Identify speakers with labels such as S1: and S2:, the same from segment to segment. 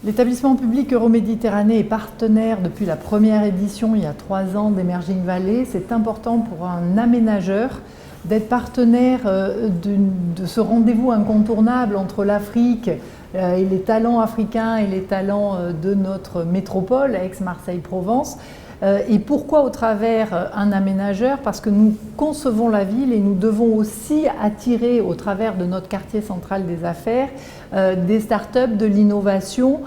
S1: L'établissement public Euroméditerranée est partenaire depuis la première édition, il y a 3 ans, d'Emerging Valley. C'est important pour un aménageur d'être partenaire de ce rendez-vous incontournable entre l'Afrique et les talents africains et les talents de notre métropole, Aix-Marseille-Provence. Et pourquoi au travers un aménageur? Parce que nous concevons la ville et nous devons aussi attirer au travers de notre quartier central des affaires des startups, de l'innovation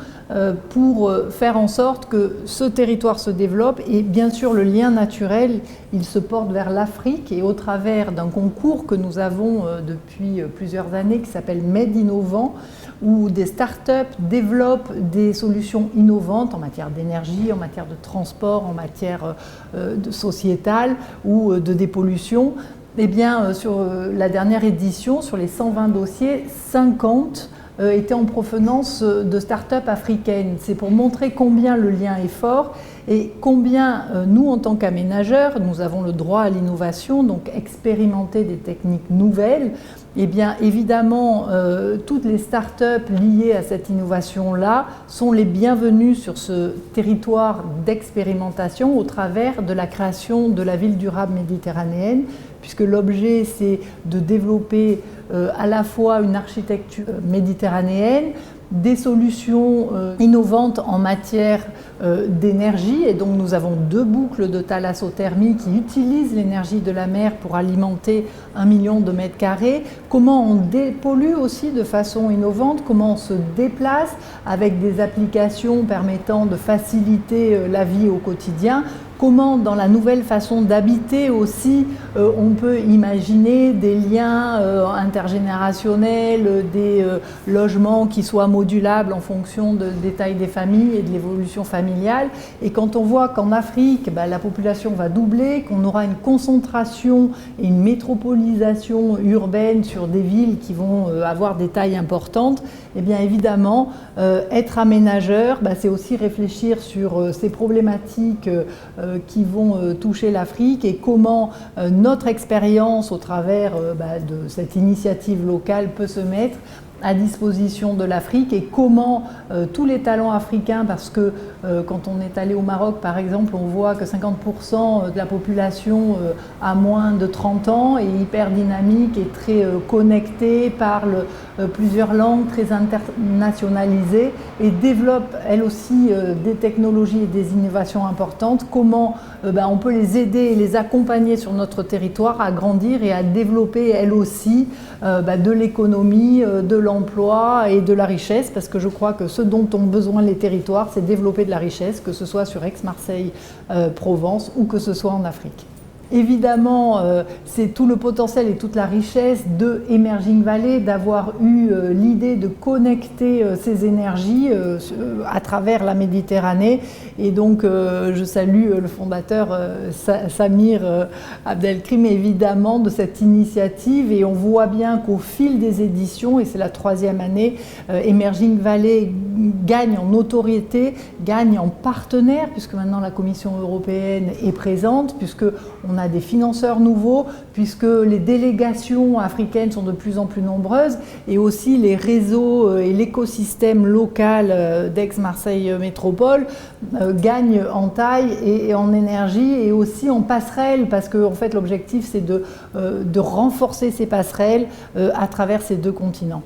S1: pour faire en sorte que ce territoire se développe. Et bien sûr le lien naturel, il se porte vers l'Afrique et au travers d'un concours que nous avons depuis plusieurs années qui s'appelle Med Innovant, où des startups développent des solutions innovantes en matière d'énergie, en matière de transport, en matière sociétale ou de dépollution. Eh bien, sur la dernière édition, sur les 120 dossiers, 50 étaient en provenance de start-up africaines. C'est pour montrer combien le lien est fort et combien nous, en tant qu'aménageurs, nous avons le droit à l'innovation, donc expérimenter des techniques nouvelles. Eh bien, évidemment, toutes les start-up liées à cette innovation-là sont les bienvenues sur ce territoire d'expérimentation au travers de la création de la ville durable méditerranéenne, puisque l'objet, c'est de développer à la fois une architecture méditerranéenne, des solutions innovantes en matière d'énergie, et donc nous avons 2 boucles de thalassothermie qui utilisent l'énergie de la mer pour alimenter 1 million de mètres carrés. Comment on dépollue aussi de façon innovante, comment on se déplace avec des applications permettant de faciliter la vie au quotidien. Comment, dans la nouvelle façon d'habiter aussi, on peut imaginer des liens intergénérationnels, des logements qui soient modulables en fonction des tailles des familles et de l'évolution familiale. Et quand on voit qu'en Afrique, la population va doubler, qu'on aura une concentration et une métropolisation urbaine sur des villes qui vont avoir des tailles importantes, eh bien évidemment, être aménageur, c'est aussi réfléchir sur ces problématiques qui vont toucher l'Afrique et comment notre expérience au travers de cette initiative locale peut se mettre à disposition de l'Afrique et comment tous les talents africains, parce que quand on est allé au Maroc par exemple, on voit que 50% de la population a moins de 30 ans, est hyper dynamique et très connectée, parle plusieurs langues, très internationalisée et développe elle aussi des technologies et des innovations importantes. Comment on peut les aider et les accompagner sur notre territoire à grandir et à développer elle aussi de l'économie, de l'emploi et de la richesse, parce que je crois que ce dont ont besoin les territoires, c'est développer de la richesse, que ce soit sur Aix-Marseille-Provence ou que ce soit en Afrique. Évidemment, c'est tout le potentiel et toute la richesse de Emerging Valley d'avoir eu l'idée de connecter ces énergies à travers la Méditerranée. Et donc, je salue le fondateur Samir Abdelkrim, évidemment, de cette initiative. Et on voit bien qu'au fil des éditions, et c'est la 3e année, Emerging Valley gagne en notoriété, gagne en partenaire, puisque maintenant la Commission européenne est présente, puisque on a des financeurs nouveaux, puisque les délégations africaines sont de plus en plus nombreuses et aussi les réseaux et l'écosystème local d'Aix-Marseille Métropole gagnent en taille et en énergie et aussi en passerelles, parce que en fait l'objectif c'est de renforcer ces passerelles à travers ces 2 continents.